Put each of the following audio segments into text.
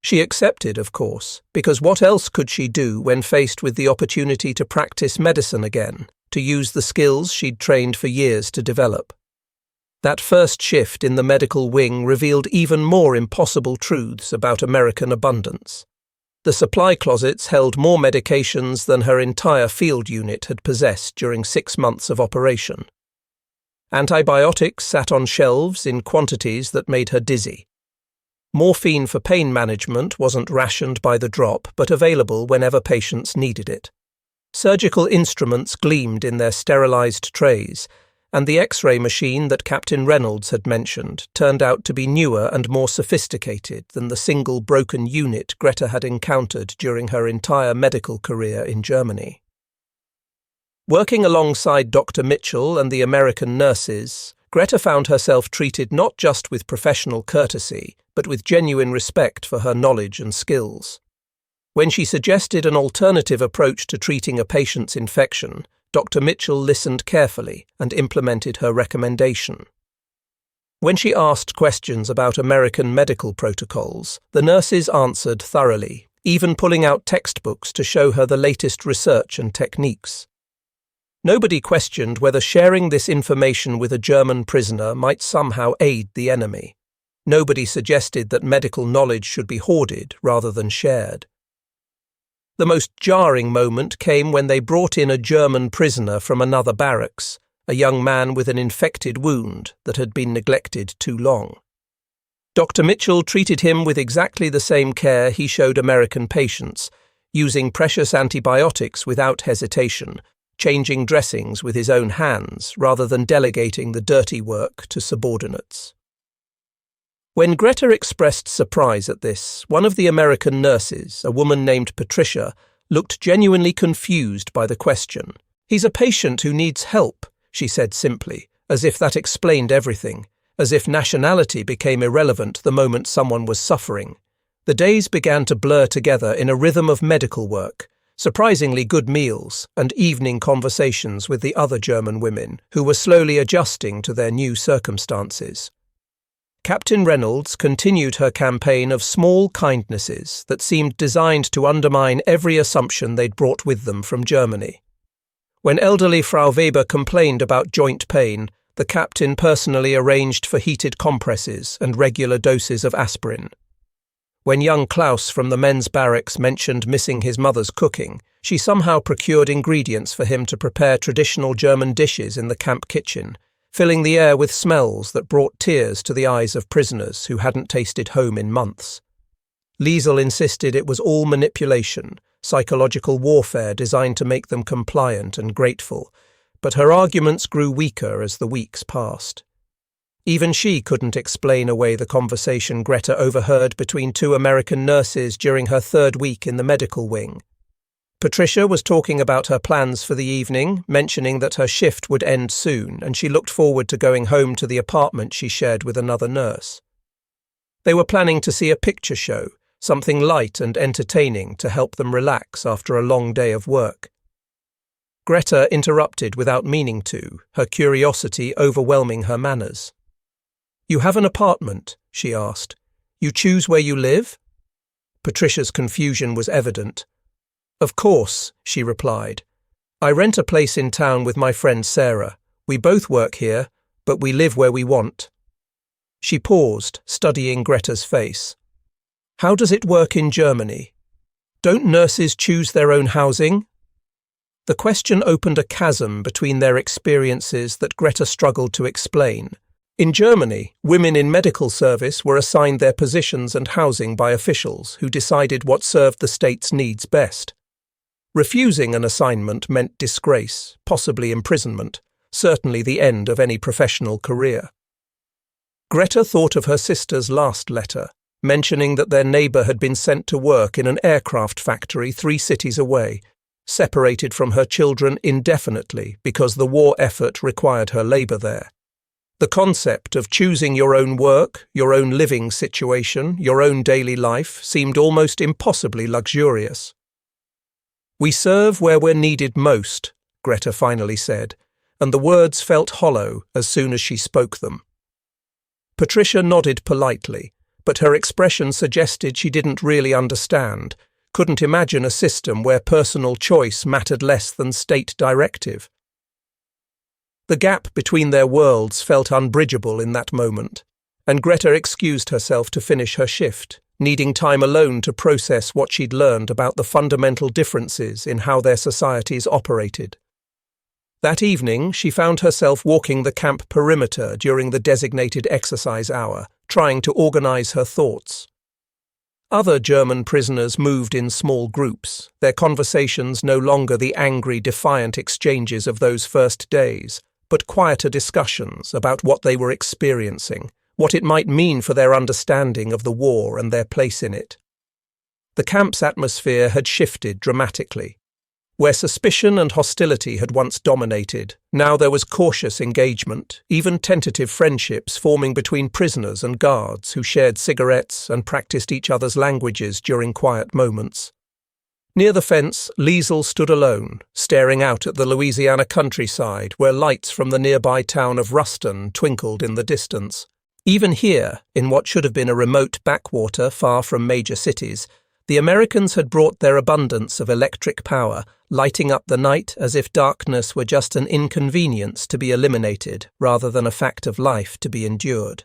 She accepted, of course, because what else could she do when faced with the opportunity to practice medicine again, to use the skills she'd trained for years to develop? That first shift in the medical wing revealed even more impossible truths about American abundance. The supply closets held more medications than her entire field unit had possessed during 6 months of operation. Antibiotics sat on shelves in quantities that made her dizzy. Morphine for pain management wasn't rationed by the drop, but available whenever patients needed it. Surgical instruments gleamed in their sterilized trays, and the X-ray machine that Captain Reynolds had mentioned turned out to be newer and more sophisticated than the single broken unit Greta had encountered during her entire medical career in Germany. Working alongside Dr. Mitchell and the American nurses, Greta found herself treated not just with professional courtesy, but with genuine respect for her knowledge and skills. When she suggested an alternative approach to treating a patient's infection, Dr. Mitchell listened carefully and implemented her recommendation. When she asked questions about American medical protocols, the nurses answered thoroughly, even pulling out textbooks to show her the latest research and techniques. Nobody questioned whether sharing this information with a German prisoner might somehow aid the enemy. Nobody suggested that medical knowledge should be hoarded rather than shared. The most jarring moment came when they brought in a German prisoner from another barracks, a young man with an infected wound that had been neglected too long. Dr. Mitchell treated him with exactly the same care he showed American patients, using precious antibiotics without hesitation, changing dressings with his own hands rather than delegating the dirty work to subordinates. When Greta expressed surprise at this, one of the American nurses, a woman named Patricia, looked genuinely confused by the question. "He's a patient who needs help," she said simply, as if that explained everything, as if nationality became irrelevant the moment someone was suffering. The days began to blur together in a rhythm of medical work, surprisingly good meals, and evening conversations with the other German women, who were slowly adjusting to their new circumstances. Captain Reynolds continued her campaign of small kindnesses that seemed designed to undermine every assumption they'd brought with them from Germany. When elderly Frau Weber complained about joint pain, the captain personally arranged for heated compresses and regular doses of aspirin. When young Klaus from the men's barracks mentioned missing his mother's cooking, she somehow procured ingredients for him to prepare traditional German dishes in the camp kitchen, filling the air with smells that brought tears to the eyes of prisoners who hadn't tasted home in months. Liesel insisted it was all manipulation, psychological warfare designed to make them compliant and grateful, but her arguments grew weaker as the weeks passed. Even she couldn't explain away the conversation Greta overheard between 2 American nurses during her 3rd week in the medical wing. Patricia was talking about her plans for the evening, mentioning that her shift would end soon, and she looked forward to going home to the apartment she shared with another nurse. They were planning to see a picture show, something light and entertaining to help them relax after a long day of work. Greta interrupted without meaning to, her curiosity overwhelming her manners. "You have an apartment?" she asked. "You choose where you live?" Patricia's confusion was evident. "Of course," she replied. "I rent a place in town with my friend Sarah. We both work here, but we live where we want." She paused, studying Greta's face. "How does it work in Germany? Don't nurses choose their own housing?" The question opened a chasm between their experiences that Greta struggled to explain. In Germany, women in medical service were assigned their positions and housing by officials who decided what served the state's needs best. Refusing an assignment meant disgrace, possibly imprisonment, certainly the end of any professional career. Greta thought of her sister's last letter, mentioning that their neighbour had been sent to work in an aircraft factory 3 cities away, separated from her children indefinitely because the war effort required her labour there. The concept of choosing your own work, your own living situation, your own daily life seemed almost impossibly luxurious. "We serve where we're needed most," Greta finally said, and the words felt hollow as soon as she spoke them. Patricia nodded politely, but her expression suggested she didn't really understand, couldn't imagine a system where personal choice mattered less than state directive. The gap between their worlds felt unbridgeable in that moment, and Greta excused herself to finish her shift, needing time alone to process what she'd learned about the fundamental differences in how their societies operated. That evening, she found herself walking the camp perimeter during the designated exercise hour, trying to organize her thoughts. Other German prisoners moved in small groups, their conversations no longer the angry, defiant exchanges of those first days, but quieter discussions about what they were experiencing, what it might mean for their understanding of the war and their place in it. The camp's atmosphere had shifted dramatically. Where suspicion and hostility had once dominated, now there was cautious engagement, even tentative friendships forming between prisoners and guards who shared cigarettes and practiced each other's languages during quiet moments. Near the fence, Liesl stood alone, staring out at the Louisiana countryside where lights from the nearby town of Ruston twinkled in the distance. Even here, in what should have been a remote backwater far from major cities, the Americans had brought their abundance of electric power, lighting up the night as if darkness were just an inconvenience to be eliminated rather than a fact of life to be endured.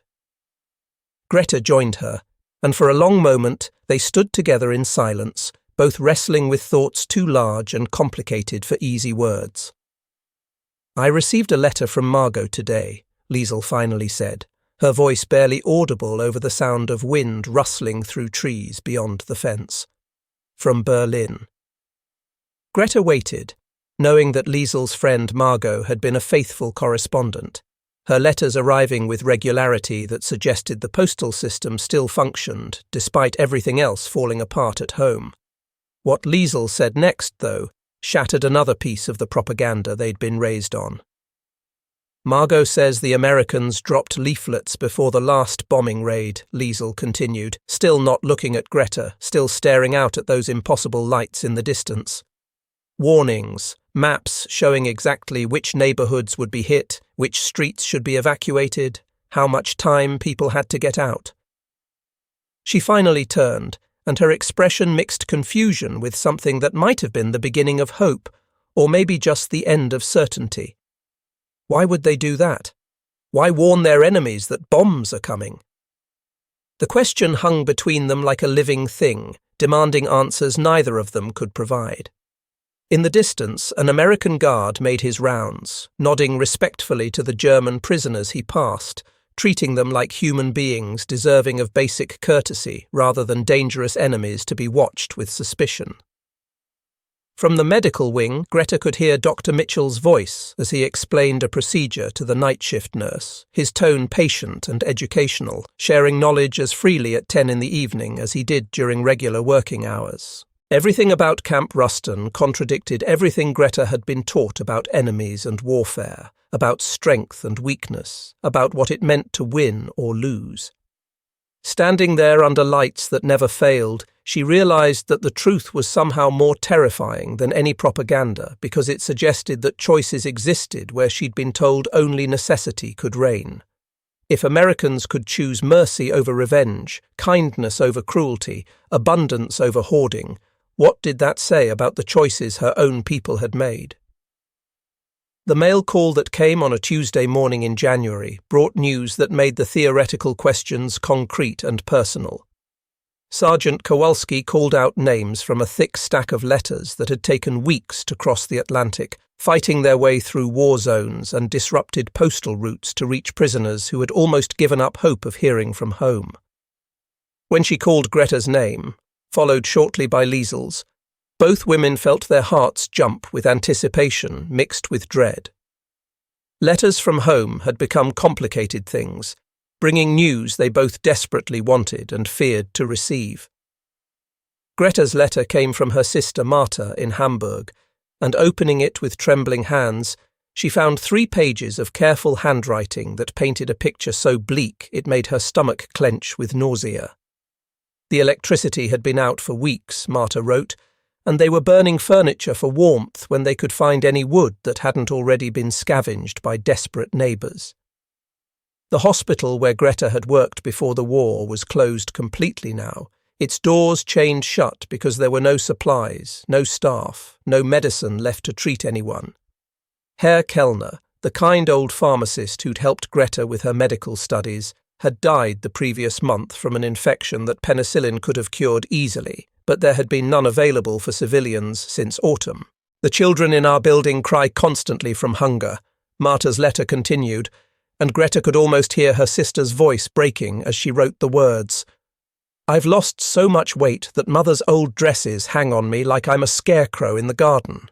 Greta joined her, and for a long moment they stood together in silence, both wrestling with thoughts too large and complicated for easy words. "I received a letter from Margot today," Liesl finally said, her voice barely audible over the sound of wind rustling through trees beyond the fence. "From Berlin." Greta waited, knowing that Liesl's friend Margot had been a faithful correspondent, her letters arriving with regularity that suggested the postal system still functioned, despite everything else falling apart at home. What Liesl said next, though, shattered another piece of the propaganda they'd been raised on. "Margot says the Americans dropped leaflets before the last bombing raid," Liesl continued, still not looking at Greta, still staring out at those impossible lights in the distance. "Warnings, maps showing exactly which neighborhoods would be hit, which streets should be evacuated, how much time people had to get out." She finally turned, and her expression mixed confusion with something that might have been the beginning of hope, or maybe just the end of certainty. Why would they do that? Why warn their enemies that bombs are coming? The question hung between them like a living thing, demanding answers neither of them could provide. In the distance, an American guard made his rounds, nodding respectfully to the German prisoners he passed, treating them like human beings deserving of basic courtesy rather than dangerous enemies to be watched with suspicion. From the medical wing, Greta could hear Dr. Mitchell's voice as he explained a procedure to the night shift nurse, his tone patient and educational, sharing knowledge as freely at 10 in the evening as he did during regular working hours. Everything about Camp Ruston contradicted everything Greta had been taught about enemies and warfare, about strength and weakness, about what it meant to win or lose. Standing there under lights that never failed, she realized that the truth was somehow more terrifying than any propaganda because it suggested that choices existed where she'd been told only necessity could reign. If Americans could choose mercy over revenge, kindness over cruelty, abundance over hoarding, what did that say about the choices her own people had made? The mail call that came on a Tuesday morning in January brought news that made the theoretical questions concrete and personal. Sergeant Kowalski called out names from a thick stack of letters that had taken weeks to cross the Atlantic, fighting their way through war zones and disrupted postal routes to reach prisoners who had almost given up hope of hearing from home. When she called Greta's name, followed shortly by Liesl's, both women felt their hearts jump with anticipation mixed with dread. Letters from home had become complicated things, bringing news they both desperately wanted and feared to receive. Greta's letter came from her sister Marta in Hamburg, and opening it with trembling hands, she found 3 pages of careful handwriting that painted a picture so bleak it made her stomach clench with nausea. The electricity had been out for weeks, Marta wrote, and they were burning furniture for warmth when they could find any wood that hadn't already been scavenged by desperate neighbours. The hospital where Greta had worked before the war was closed completely now, its doors chained shut because there were no supplies, no staff, no medicine left to treat anyone. Herr Kellner, the kind old pharmacist who'd helped Greta with her medical studies, had died the previous month from an infection that penicillin could have cured easily, but there had been none available for civilians since autumn. The children in our building cry constantly from hunger, Marta's letter continued, and Greta could almost hear her sister's voice breaking as she wrote the words, "I've lost so much weight that Mother's old dresses hang on me like I'm a scarecrow in the garden.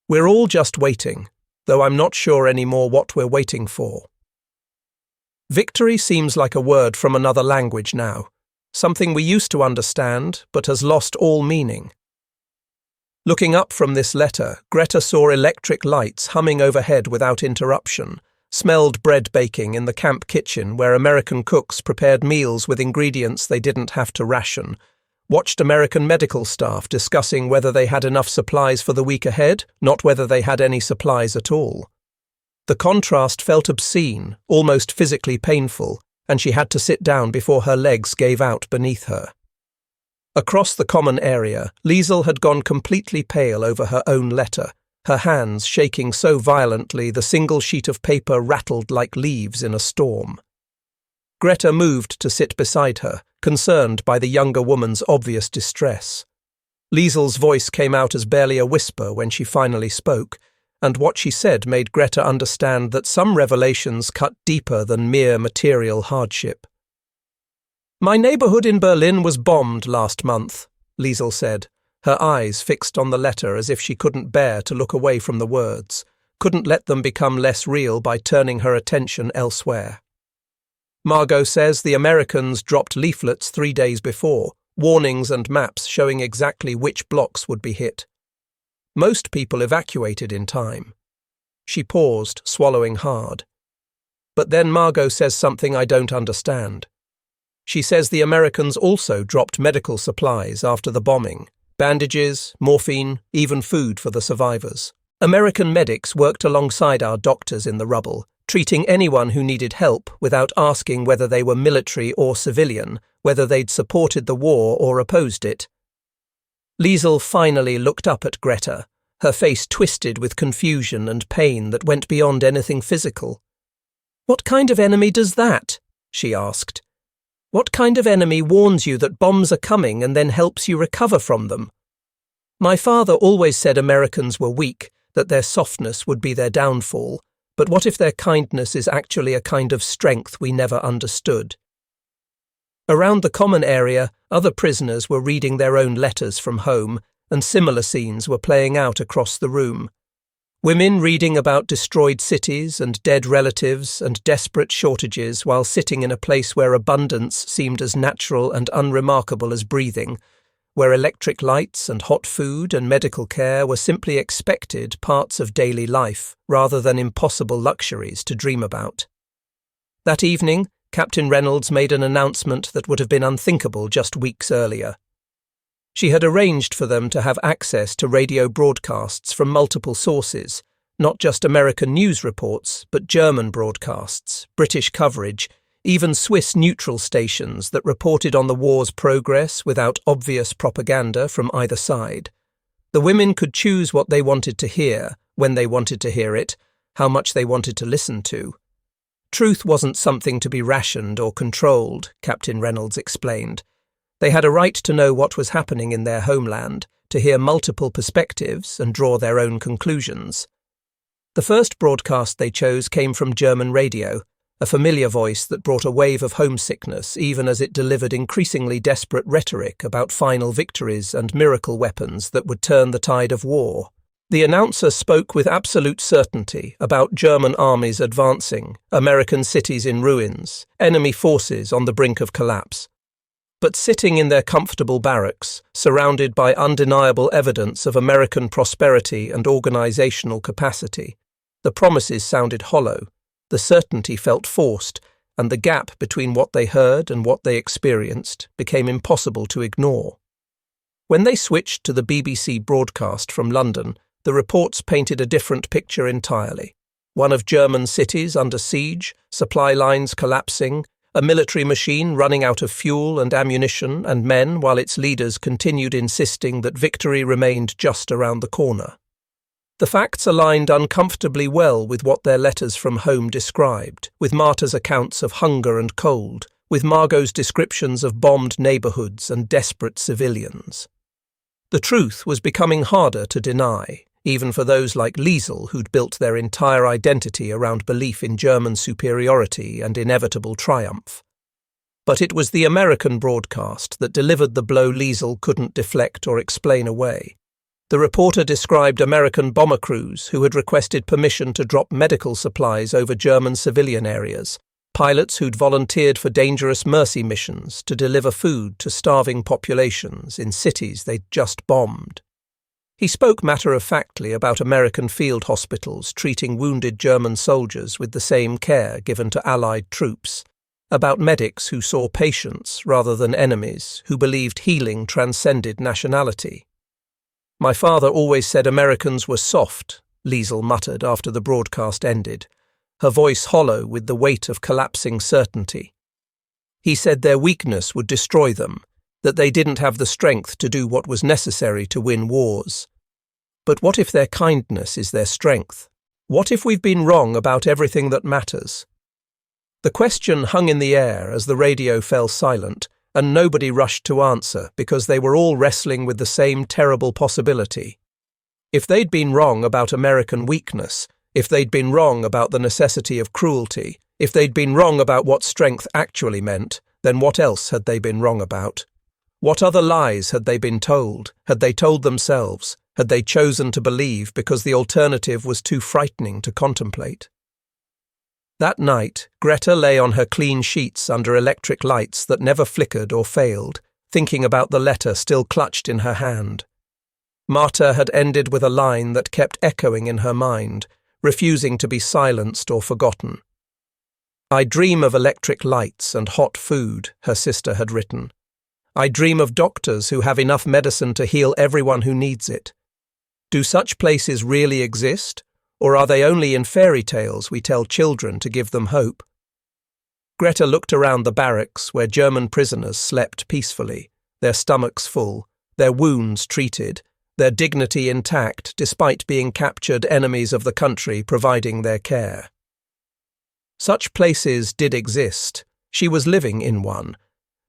We're all just waiting, though I'm not sure anymore what we're waiting for." Victory seems like a word from another language now, something we used to understand but has lost all meaning. Looking up from this letter, Greta saw electric lights humming overhead without interruption, smelled bread baking in the camp kitchen where American cooks prepared meals with ingredients they didn't have to ration, watched American medical staff discussing whether they had enough supplies for the week ahead, not whether they had any supplies at all. The contrast felt obscene, almost physically painful, and she had to sit down before her legs gave out beneath her. Across the common area, Liesel had gone completely pale over her own letter, her hands shaking so violently the single sheet of paper rattled like leaves in a storm. Greta moved to sit beside her, concerned by the younger woman's obvious distress. Liesel's voice came out as barely a whisper when she finally spoke, and what she said made Greta understand that some revelations cut deeper than mere material hardship. "My neighborhood in Berlin was bombed last month," Liesel said, her eyes fixed on the letter as if she couldn't bear to look away from the words, couldn't let them become less real by turning her attention elsewhere. "Margot says the Americans dropped leaflets 3 days before, warnings and maps showing exactly which blocks would be hit. Most people evacuated in time." She paused, swallowing hard. "But then Margot says something I don't understand. She says the Americans also dropped medical supplies after the bombing, bandages, morphine, even food for the survivors. American medics worked alongside our doctors in the rubble, treating anyone who needed help without asking whether they were military or civilian, whether they'd supported the war or opposed it." Liesel finally looked up at Greta, her face twisted with confusion and pain that went beyond anything physical. "What kind of enemy does that?" she asked. "What kind of enemy warns you that bombs are coming and then helps you recover from them? My father always said Americans were weak, that their softness would be their downfall, but what if their kindness is actually a kind of strength we never understood?" Around the common area, other prisoners were reading their own letters from home, and similar scenes were playing out across the room. Women reading about destroyed cities and dead relatives and desperate shortages while sitting in a place where abundance seemed as natural and unremarkable as breathing, where electric lights and hot food and medical care were simply expected parts of daily life rather than impossible luxuries to dream about. That evening, Captain Reynolds made an announcement that would have been unthinkable just weeks earlier. She had arranged for them to have access to radio broadcasts from multiple sources, not just American news reports, but German broadcasts, British coverage, even Swiss neutral stations that reported on the war's progress without obvious propaganda from either side. The women could choose what they wanted to hear, when they wanted to hear it, how much they wanted to listen to. Truth wasn't something to be rationed or controlled, Captain Reynolds explained. They had a right to know what was happening in their homeland, to hear multiple perspectives and draw their own conclusions. The first broadcast they chose came from German radio, a familiar voice that brought a wave of homesickness even as it delivered increasingly desperate rhetoric about final victories and miracle weapons that would turn the tide of war. The announcer spoke with absolute certainty about German armies advancing, American cities in ruins, enemy forces on the brink of collapse. But sitting in their comfortable barracks, surrounded by undeniable evidence of American prosperity and organizational capacity, the promises sounded hollow, the certainty felt forced, and the gap between what they heard and what they experienced became impossible to ignore. When they switched to the BBC broadcast from London, the reports painted a different picture entirely. One of German cities under siege, supply lines collapsing, a military machine running out of fuel and ammunition and men while its leaders continued insisting that victory remained just around the corner. The facts aligned uncomfortably well with what their letters from home described, with Marta's accounts of hunger and cold, with Margot's descriptions of bombed neighbourhoods and desperate civilians. The truth was becoming harder to deny, even for those like Liesel who'd built their entire identity around belief in German superiority and inevitable triumph. But it was the American broadcast that delivered the blow Liesel couldn't deflect or explain away. The reporter described American bomber crews who had requested permission to drop medical supplies over German civilian areas, pilots who'd volunteered for dangerous mercy missions to deliver food to starving populations in cities they'd just bombed. He spoke matter-of-factly about American field hospitals treating wounded German soldiers with the same care given to Allied troops, about medics who saw patients rather than enemies, who believed healing transcended nationality. "My father always said Americans were soft," Liesel muttered after the broadcast ended, her voice hollow with the weight of collapsing certainty. He said their weakness would destroy them, that they didn't have the strength to do what was necessary to win wars. But what if their kindness is their strength? What if we've been wrong about everything that matters? The question hung in the air as the radio fell silent, and nobody rushed to answer because they were all wrestling with the same terrible possibility. If they'd been wrong about American weakness, if they'd been wrong about the necessity of cruelty, if they'd been wrong about what strength actually meant, then what else had they been wrong about? What other lies had they been told? Had they told themselves? Had they chosen to believe because the alternative was too frightening to contemplate? That night, Greta lay on her clean sheets under electric lights that never flickered or failed, thinking about the letter still clutched in her hand. Marta had ended with a line that kept echoing in her mind, refusing to be silenced or forgotten. "I dream of electric lights and hot food," her sister had written. "I dream of doctors who have enough medicine to heal everyone who needs it. Do such places really exist, or are they only in fairy tales we tell children to give them hope?" Greta looked around the barracks where German prisoners slept peacefully, their stomachs full, their wounds treated, their dignity intact despite being captured enemies of the country providing their care. Such places did exist. She was living in one.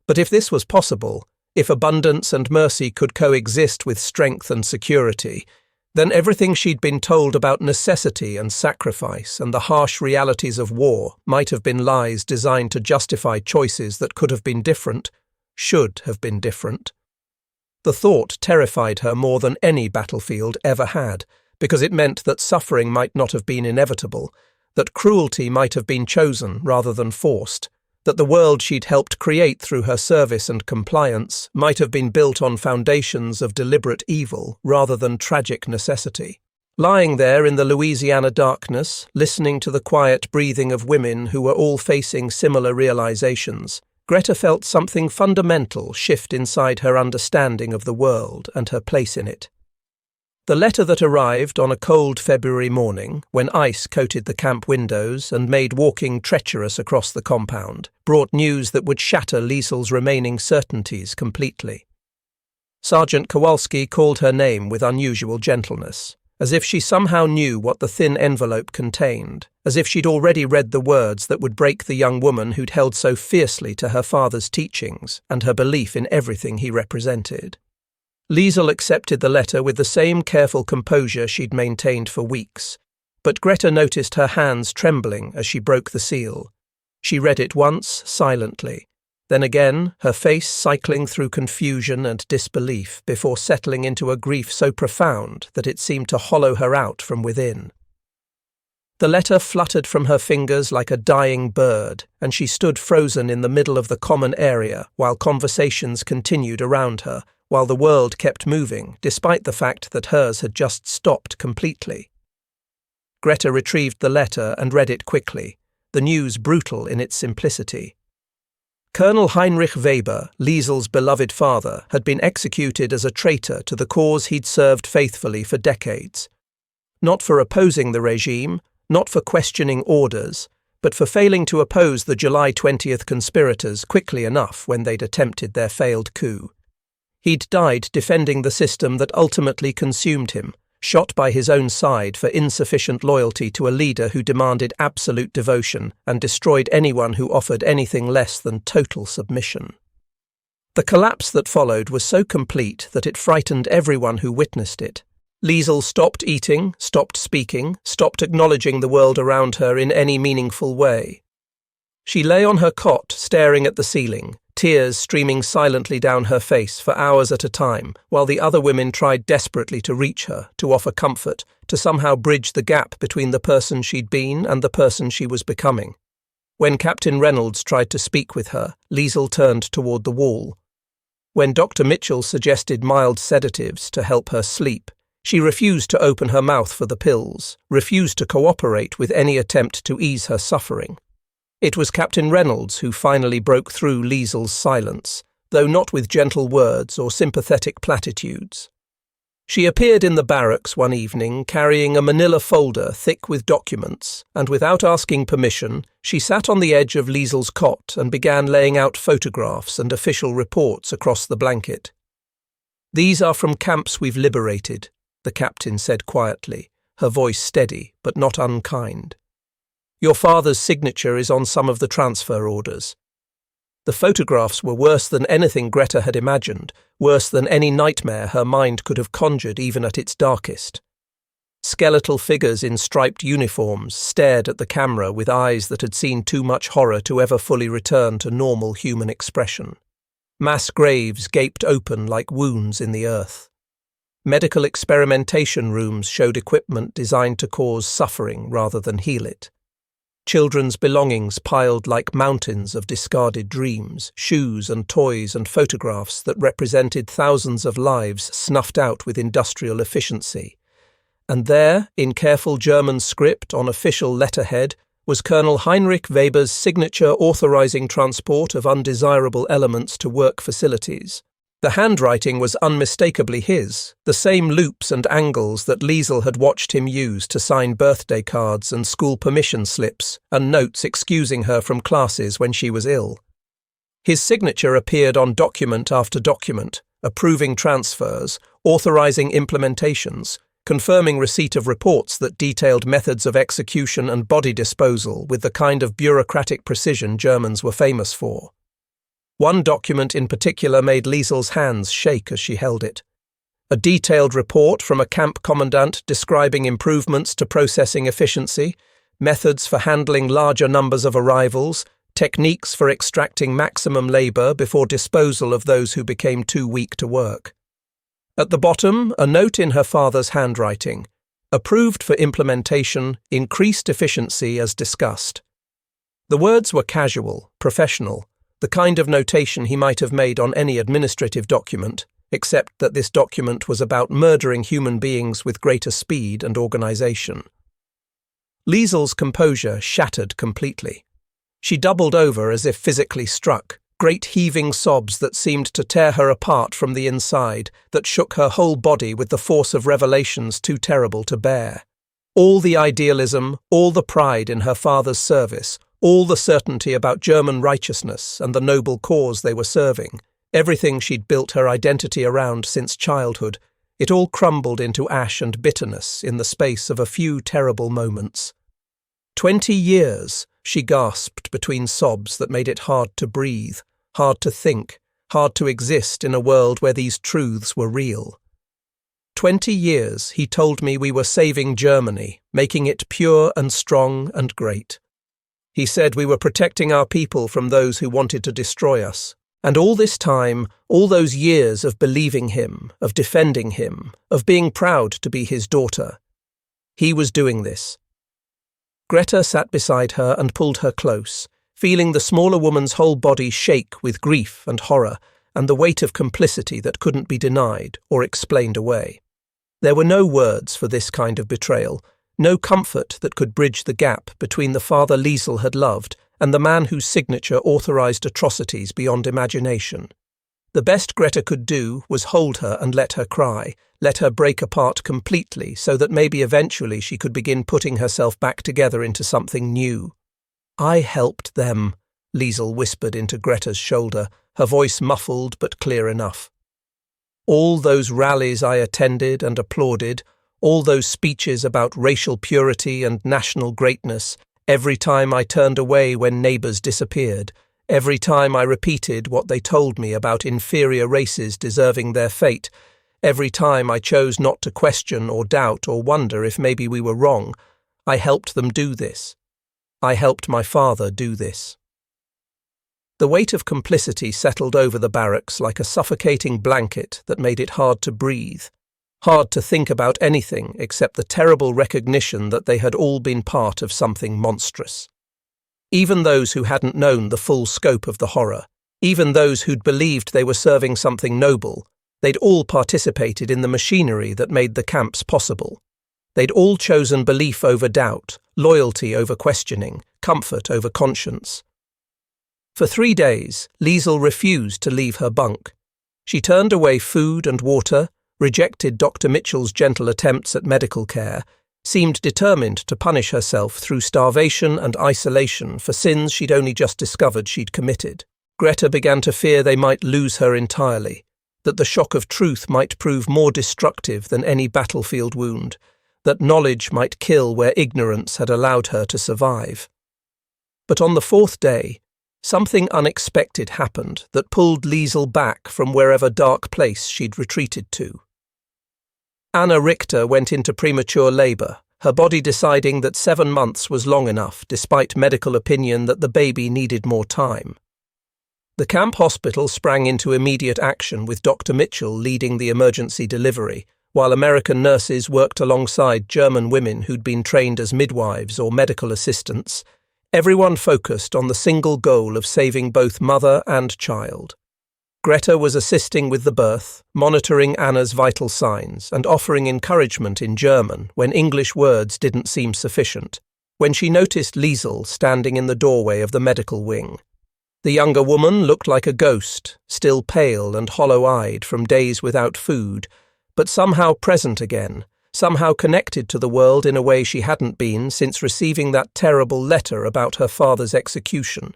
But if this was possible, if abundance and mercy could coexist with strength and security, then everything she'd been told about necessity and sacrifice and the harsh realities of war might have been lies designed to justify choices that could have been different, should have been different. The thought terrified her more than any battlefield ever had, because it meant that suffering might not have been inevitable, that cruelty might have been chosen rather than forced, that the world she'd helped create through her service and compliance might have been built on foundations of deliberate evil rather than tragic necessity. Lying there in the Louisiana darkness, listening to the quiet breathing of women who were all facing similar realizations, Greta felt something fundamental shift inside her understanding of the world and her place in it. The letter that arrived on a cold February morning, when ice coated the camp windows and made walking treacherous across the compound, brought news that would shatter Liesel's remaining certainties completely. Sergeant Kowalski called her name with unusual gentleness, as if she somehow knew what the thin envelope contained, as if she'd already read the words that would break the young woman who'd held so fiercely to her father's teachings and her belief in everything he represented. Liesel accepted the letter with the same careful composure she'd maintained for weeks, but Greta noticed her hands trembling as she broke the seal. She read it once, silently, then again, her face cycling through confusion and disbelief before settling into a grief so profound that it seemed to hollow her out from within. The letter fluttered from her fingers like a dying bird, and she stood frozen in the middle of the common area while conversations continued around her, while the world kept moving, despite the fact that hers had just stopped completely. Greta retrieved the letter and read it quickly, the news brutal in its simplicity. Colonel Heinrich Weber, Liesel's beloved father, had been executed as a traitor to the cause he'd served faithfully for decades. Not for opposing the regime, not for questioning orders, but for failing to oppose the July 20th conspirators quickly enough when they'd attempted their failed coup. He'd died defending the system that ultimately consumed him, shot by his own side for insufficient loyalty to a leader who demanded absolute devotion and destroyed anyone who offered anything less than total submission. The collapse that followed was so complete that it frightened everyone who witnessed it. Liesl stopped eating, stopped speaking, stopped acknowledging the world around her in any meaningful way. She lay on her cot, staring at the ceiling, tears streaming silently down her face for hours at a time, while the other women tried desperately to reach her, to offer comfort, to somehow bridge the gap between the person she'd been and the person she was becoming. When Captain Reynolds tried to speak with her, Liesl turned toward the wall. When Dr. Mitchell suggested mild sedatives to help her sleep, she refused to open her mouth for the pills, refused to cooperate with any attempt to ease her suffering. It was Captain Reynolds who finally broke through Liesl's silence, though not with gentle words or sympathetic platitudes. She appeared in the barracks one evening carrying a manila folder thick with documents, and without asking permission, she sat on the edge of Liesl's cot and began laying out photographs and official reports across the blanket. "These are from camps we've liberated," the captain said quietly, her voice steady but not unkind. "Your father's signature is on some of the transfer orders." The photographs were worse than anything Greta had imagined, worse than any nightmare her mind could have conjured even at its darkest. Skeletal figures in striped uniforms stared at the camera with eyes that had seen too much horror to ever fully return to normal human expression. Mass graves gaped open like wounds in the earth. Medical experimentation rooms showed equipment designed to cause suffering rather than heal it. Children's belongings piled like mountains of discarded dreams, shoes and toys and photographs that represented thousands of lives snuffed out with industrial efficiency. And there, in careful German script on official letterhead, was Colonel Heinrich Weber's signature authorizing transport of undesirable elements to work facilities. The handwriting was unmistakably his, the same loops and angles that Liesl had watched him use to sign birthday cards and school permission slips and notes excusing her from classes when she was ill. His signature appeared on document after document, approving transfers, authorizing implementations, confirming receipt of reports that detailed methods of execution and body disposal with the kind of bureaucratic precision Germans were famous for. One document in particular made Liesl's hands shake as she held it. A detailed report from a camp commandant describing improvements to processing efficiency, methods for handling larger numbers of arrivals, techniques for extracting maximum labor before disposal of those who became too weak to work. At the bottom, a note in her father's handwriting, approved for implementation, increased efficiency as discussed. The words were casual, professional, the kind of notation he might have made on any administrative document, except that this document was about murdering human beings with greater speed and organization. Liesl's composure shattered completely. She doubled over as if physically struck, great heaving sobs that seemed to tear her apart from the inside, that shook her whole body with the force of revelations too terrible to bear. All the idealism, all the pride in her father's service, all the certainty about German righteousness and the noble cause they were serving, everything she'd built her identity around since childhood, it all crumbled into ash and bitterness in the space of a few terrible moments. 20 years, she gasped between sobs that made it hard to breathe, hard to think, hard to exist in a world where these truths were real. 20 years, he told me we were saving Germany, making it pure and strong and great. He said we were protecting our people from those who wanted to destroy us. And all this time, all those years of believing him, of defending him, of being proud to be his daughter, he was doing this. Greta sat beside her and pulled her close, feeling the smaller woman's whole body shake with grief and horror and the weight of complicity that couldn't be denied or explained away. There were no words for this kind of betrayal, no comfort that could bridge the gap between the father Liesl had loved and the man whose signature authorized atrocities beyond imagination. The best Greta could do was hold her and let her cry, let her break apart completely so that maybe eventually she could begin putting herself back together into something new. "I helped them," Liesl whispered into Greta's shoulder, her voice muffled but clear enough. "All those rallies I attended and applauded, all those speeches about racial purity and national greatness, every time I turned away when neighbours disappeared, every time I repeated what they told me about inferior races deserving their fate, every time I chose not to question or doubt or wonder if maybe we were wrong, I helped them do this. I helped my father do this." The weight of complicity settled over the barracks like a suffocating blanket that made it hard to breathe, hard to think about anything except the terrible recognition that they had all been part of something monstrous. Even those who hadn't known the full scope of the horror, even those who'd believed they were serving something noble, they'd all participated in the machinery that made the camps possible. They'd all chosen belief over doubt, loyalty over questioning, comfort over conscience. For 3 days, Liesl refused to leave her bunk. She turned away food and water, rejected Dr. Mitchell's gentle attempts at medical care, seemed determined to punish herself through starvation and isolation for sins she'd only just discovered she'd committed. Greta began to fear they might lose her entirely, that the shock of truth might prove more destructive than any battlefield wound, that knowledge might kill where ignorance had allowed her to survive. But on the 4th day, something unexpected happened that pulled Liesl back from wherever dark place she'd retreated to. Anna Richter went into premature labour, her body deciding that 7 months was long enough despite medical opinion that the baby needed more time. The camp hospital sprang into immediate action with Dr. Mitchell leading the emergency delivery, while American nurses worked alongside German women who'd been trained as midwives or medical assistants, everyone focused on the single goal of saving both mother and child. Greta was assisting with the birth, monitoring Anna's vital signs and offering encouragement in German when English words didn't seem sufficient, when she noticed Liesl standing in the doorway of the medical wing. The younger woman looked like a ghost, still pale and hollow-eyed from days without food, but somehow present again, somehow connected to the world in a way she hadn't been since receiving that terrible letter about her father's execution.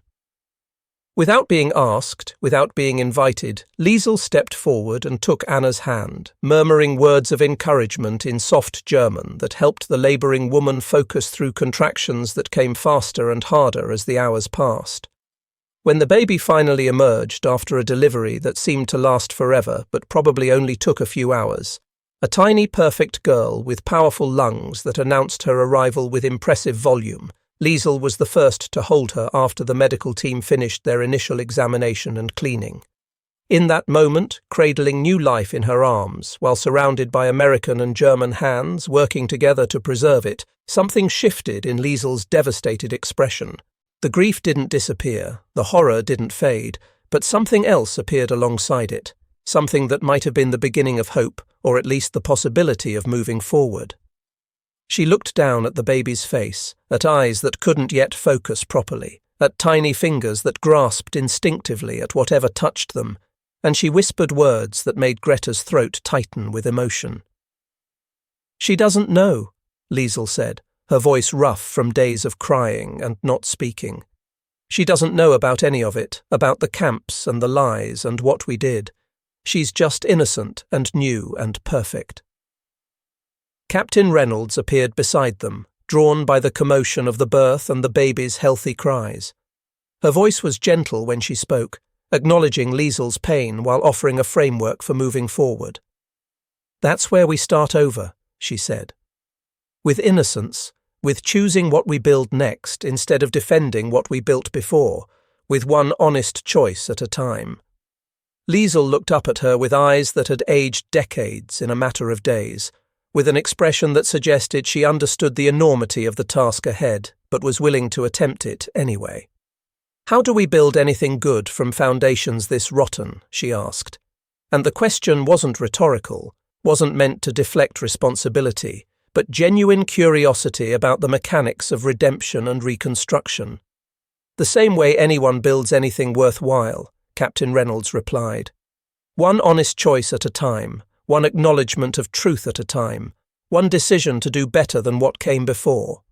Without being asked, without being invited, Liesl stepped forward and took Anna's hand, murmuring words of encouragement in soft German that helped the labouring woman focus through contractions that came faster and harder as the hours passed. When the baby finally emerged after a delivery that seemed to last forever but probably only took a few hours, a tiny perfect girl with powerful lungs that announced her arrival with impressive volume, Liesl was the first to hold her after the medical team finished their initial examination and cleaning. In that moment, cradling new life in her arms, while surrounded by American and German hands working together to preserve it, something shifted in Liesl's devastated expression. The grief didn't disappear, the horror didn't fade, but something else appeared alongside it, something that might have been the beginning of hope, or at least the possibility of moving forward. She looked down at the baby's face, at eyes that couldn't yet focus properly, at tiny fingers that grasped instinctively at whatever touched them, and she whispered words that made Greta's throat tighten with emotion. "She doesn't know," Liesl said, her voice rough from days of crying and not speaking. "She doesn't know about any of it, about the camps and the lies and what we did. She's just innocent and new and perfect." Captain Reynolds appeared beside them, drawn by the commotion of the birth and the baby's healthy cries. Her voice was gentle when she spoke, acknowledging Liesl's pain while offering a framework for moving forward. "That's where we start over," she said. "With innocence, with choosing what we build next instead of defending what we built before, with one honest choice at a time." Liesl looked up at her with eyes that had aged decades in a matter of days, with an expression that suggested she understood the enormity of the task ahead, but was willing to attempt it anyway. "How do we build anything good from foundations this rotten?" she asked. And the question wasn't rhetorical, wasn't meant to deflect responsibility, but genuine curiosity about the mechanics of redemption and reconstruction. "The same way anyone builds anything worthwhile," Captain Reynolds replied. One honest choice at a time, one acknowledgement of truth at a time, one decision to do better than what came before.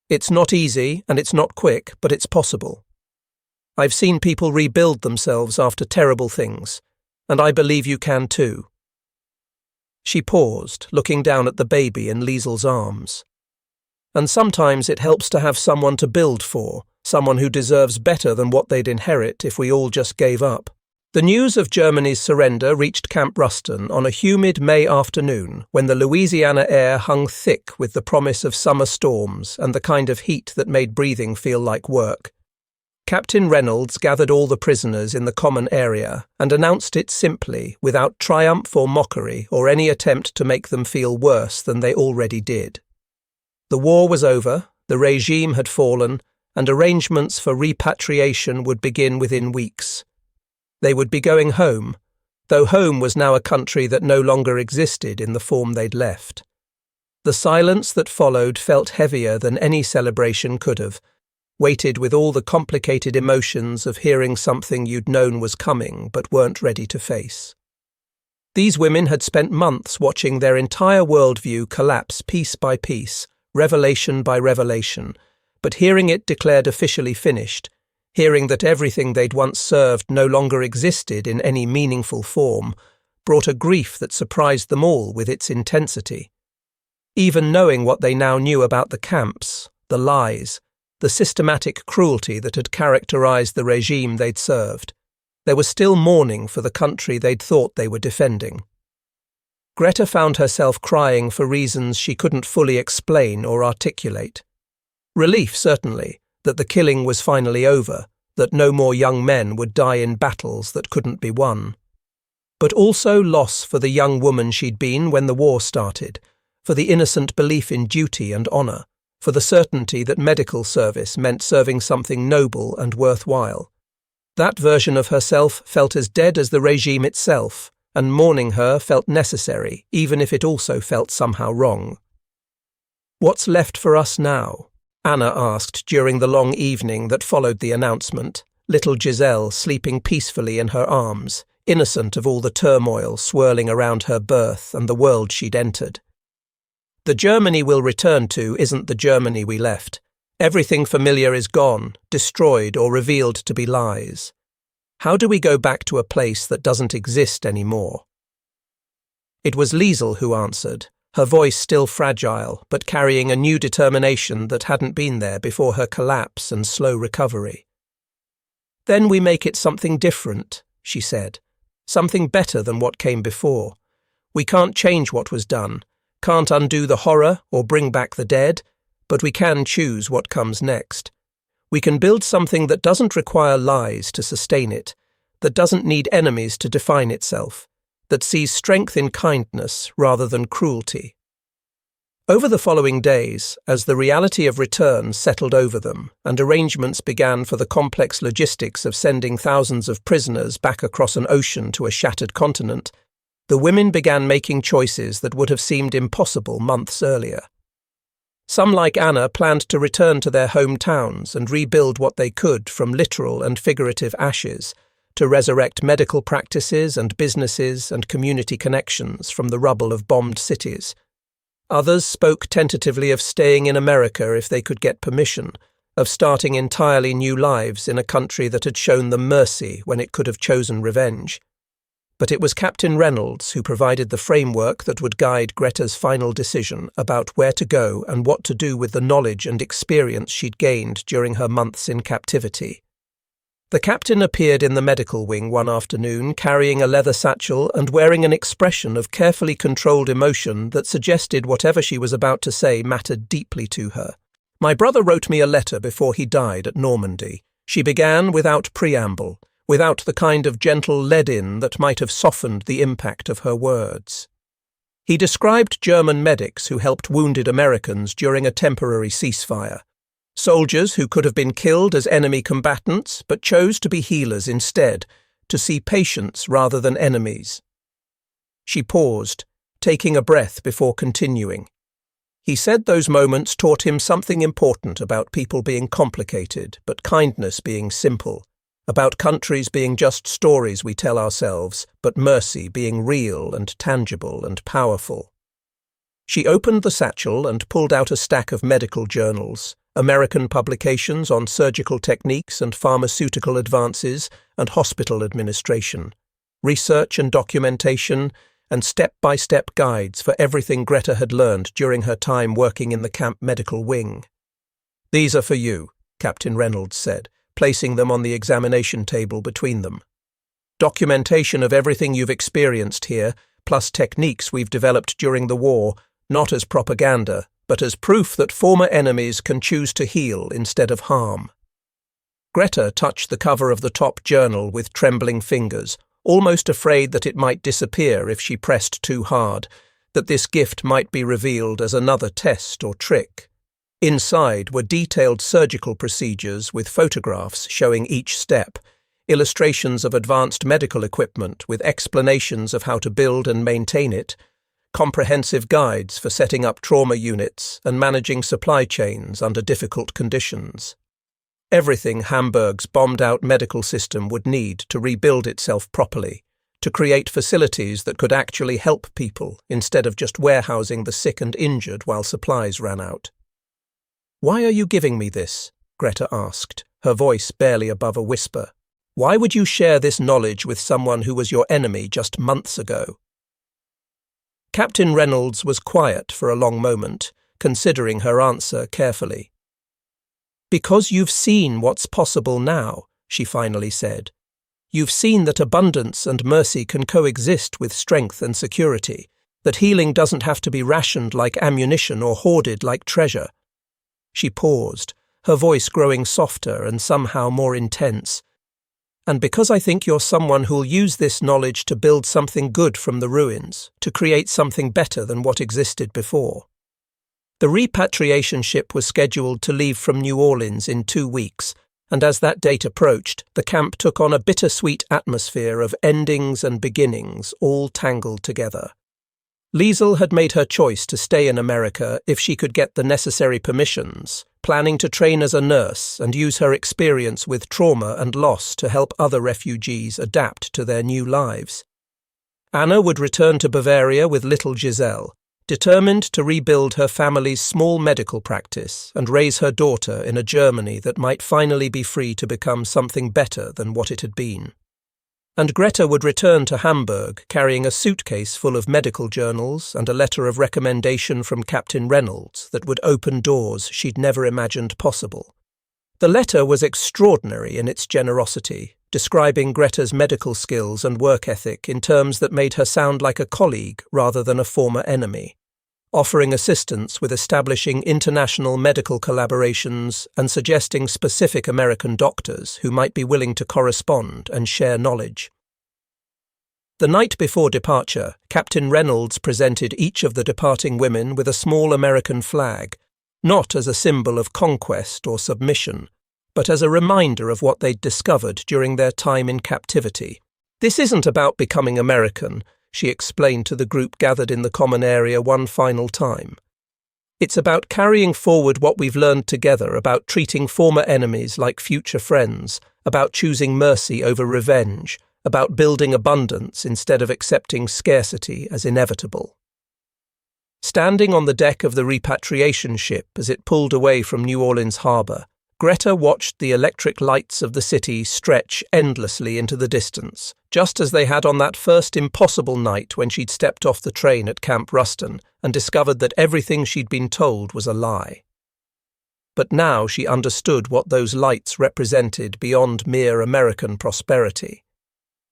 It's not easy and it's not quick, but it's possible. I've seen people rebuild themselves after terrible things, and I believe you can too. She paused, looking down at the baby in Liesel's arms. And sometimes it helps to have someone to build for, someone who deserves better than what they'd inherit if we all just gave up. The news of Germany's surrender reached Camp Ruston on a humid May afternoon when the Louisiana air hung thick with the promise of summer storms and the kind of heat that made breathing feel like work. Captain Reynolds gathered all the prisoners in the common area and announced it simply, without triumph or mockery or any attempt to make them feel worse than they already did. The war was over, the regime had fallen, and arrangements for repatriation would begin within weeks. They would be going home, though home was now a country that no longer existed in the form they'd left. The silence that followed felt heavier than any celebration could have, weighted with all the complicated emotions of hearing something you'd known was coming but weren't ready to face. These women had spent months watching their entire worldview collapse piece by piece, revelation by revelation, but hearing it declared officially finished, hearing that everything they'd once served no longer existed in any meaningful form, brought a grief that surprised them all with its intensity. Even knowing what they now knew about the camps, the lies, the systematic cruelty that had characterized the regime they'd served, there was still mourning for the country they'd thought they were defending. Greta found herself crying for reasons she couldn't fully explain or articulate. Relief, certainly, that the killing was finally over, that no more young men would die in battles that couldn't be won. But also loss for the young woman she'd been when the war started, for the innocent belief in duty and honour, for the certainty that medical service meant serving something noble and worthwhile. That version of herself felt as dead as the regime itself, and mourning her felt necessary, even if it also felt somehow wrong. "What's left for us now?" Anna asked during the long evening that followed the announcement, little Giselle sleeping peacefully in her arms, innocent of all the turmoil swirling around her birth and the world she'd entered. "The Germany we'll return to isn't the Germany we left. Everything familiar is gone, destroyed or revealed to be lies. How do we go back to a place that doesn't exist anymore?" It was Liesel who answered, her voice still fragile, but carrying a new determination that hadn't been there before her collapse and slow recovery. "Then we make it something different," she said, "something better than what came before. We can't change what was done, can't undo the horror or bring back the dead, but we can choose what comes next. We can build something that doesn't require lies to sustain it, that doesn't need enemies to define itself, that sees strength in kindness rather than cruelty." Over the following days, as the reality of return settled over them and arrangements began for the complex logistics of sending thousands of prisoners back across an ocean to a shattered continent, the women began making choices that would have seemed impossible months earlier. Some, like Anna, planned to return to their hometowns and rebuild what they could from literal and figurative ashes, to resurrect medical practices and businesses and community connections from the rubble of bombed cities. Others spoke tentatively of staying in America if they could get permission, of starting entirely new lives in a country that had shown them mercy when it could have chosen revenge. But it was Captain Reynolds who provided the framework that would guide Greta's final decision about where to go and what to do with the knowledge and experience she'd gained during her months in captivity. The captain appeared in the medical wing one afternoon carrying a leather satchel and wearing an expression of carefully controlled emotion that suggested whatever she was about to say mattered deeply to her. "My brother wrote me a letter before he died at Normandy," she began without preamble, without the kind of gentle lead-in that might have softened the impact of her words. "He described German medics who helped wounded Americans during a temporary ceasefire. Soldiers who could have been killed as enemy combatants but chose to be healers instead, to see patients rather than enemies." She paused, taking a breath before continuing. "He said those moments taught him something important about people being complicated but kindness being simple, about countries being just stories we tell ourselves, but mercy being real and tangible and powerful. She opened the satchel and pulled out a stack of medical journals, American publications on surgical techniques and pharmaceutical advances and hospital administration, research and documentation, and step-by-step guides for everything Greta had learned during her time working in the camp medical wing. "These are for you," Captain Reynolds said, placing them on the examination table between them. "Documentation of everything you've experienced here, plus techniques we've developed during the war, not as propaganda, but as proof that former enemies can choose to heal instead of harm." Greta touched the cover of the top journal with trembling fingers, almost afraid that it might disappear if she pressed too hard, that this gift might be revealed as another test or trick. Inside were detailed surgical procedures with photographs showing each step, illustrations of advanced medical equipment with explanations of how to build and maintain it, comprehensive guides for setting up trauma units and managing supply chains under difficult conditions. Everything Hamburg's bombed-out medical system would need to rebuild itself properly, to create facilities that could actually help people instead of just warehousing the sick and injured while supplies ran out. "Why are you giving me this?" Greta asked, her voice barely above a whisper. "Why would you share this knowledge with someone who was your enemy just months ago?" Captain Reynolds was quiet for a long moment, considering her answer carefully. "Because you've seen what's possible now," she finally said. "You've seen that abundance and mercy can coexist with strength and security, that healing doesn't have to be rationed like ammunition or hoarded like treasure." She paused, her voice growing softer and somehow more intense. "And because I think you're someone who'll use this knowledge to build something good from the ruins, to create something better than what existed before." The repatriation ship was scheduled to leave from New Orleans in 2 weeks, and as that date approached, the camp took on a bittersweet atmosphere of endings and beginnings all tangled together. Liesel had made her choice to stay in America if she could get the necessary permissions, planning to train as a nurse and use her experience with trauma and loss to help other refugees adapt to their new lives. Anna would return to Bavaria with little Giselle, determined to rebuild her family's small medical practice and raise her daughter in a Germany that might finally be free to become something better than what it had been. And Greta would return to Hamburg carrying a suitcase full of medical journals and a letter of recommendation from Captain Reynolds that would open doors she'd never imagined possible. The letter was extraordinary in its generosity, describing Greta's medical skills and work ethic in terms that made her sound like a colleague rather than a former enemy, offering assistance with establishing international medical collaborations and suggesting specific American doctors who might be willing to correspond and share knowledge. The night before departure, Captain Reynolds presented each of the departing women with a small American flag, not as a symbol of conquest or submission, but as a reminder of what they'd discovered during their time in captivity. "This isn't about becoming American," she explained to the group gathered in the common area one final time. "It's about carrying forward what we've learned together about treating former enemies like future friends, about choosing mercy over revenge, about building abundance instead of accepting scarcity as inevitable." Standing on the deck of the repatriation ship as it pulled away from New Orleans harbor, Greta watched the electric lights of the city stretch endlessly into the distance, just as they had on that first impossible night when she'd stepped off the train at Camp Ruston and discovered that everything she'd been told was a lie. But now she understood what those lights represented beyond mere American prosperity.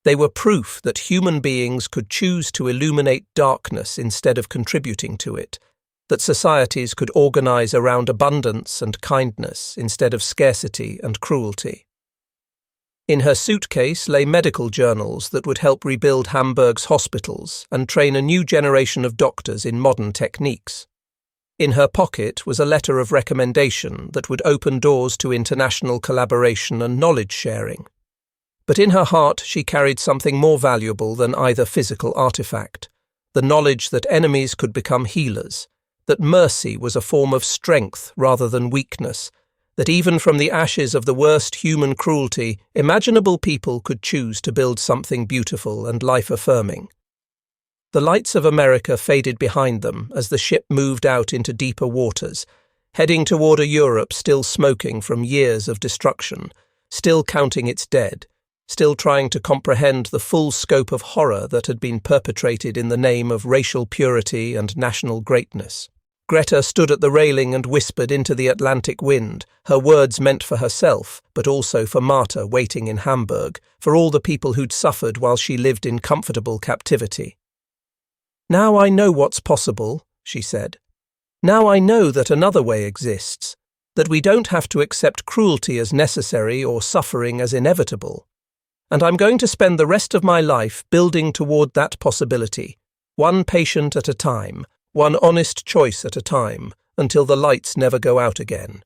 They were proof that human beings could choose to illuminate darkness instead of contributing to it, that societies could organize around abundance and kindness instead of scarcity and cruelty. In her suitcase lay medical journals that would help rebuild Hamburg's hospitals and train a new generation of doctors in modern techniques. In her pocket was a letter of recommendation that would open doors to international collaboration and knowledge sharing. But in her heart she carried something more valuable than either physical artifact, the knowledge that enemies could become healers, that mercy was a form of strength rather than weakness, that even from the ashes of the worst human cruelty, imaginable people could choose to build something beautiful and life-affirming. The lights of America faded behind them as the ship moved out into deeper waters, heading toward a Europe still smoking from years of destruction, still counting its dead, still trying to comprehend the full scope of horror that had been perpetrated in the name of racial purity and national greatness. Greta stood at the railing and whispered into the Atlantic wind, her words meant for herself, but also for Marta waiting in Hamburg, for all the people who'd suffered while she lived in comfortable captivity. "Now I know what's possible," she said. "Now I know that another way exists, that we don't have to accept cruelty as necessary or suffering as inevitable. And I'm going to spend the rest of my life building toward that possibility, one patient at a time, one honest choice at a time, until the lights never go out again."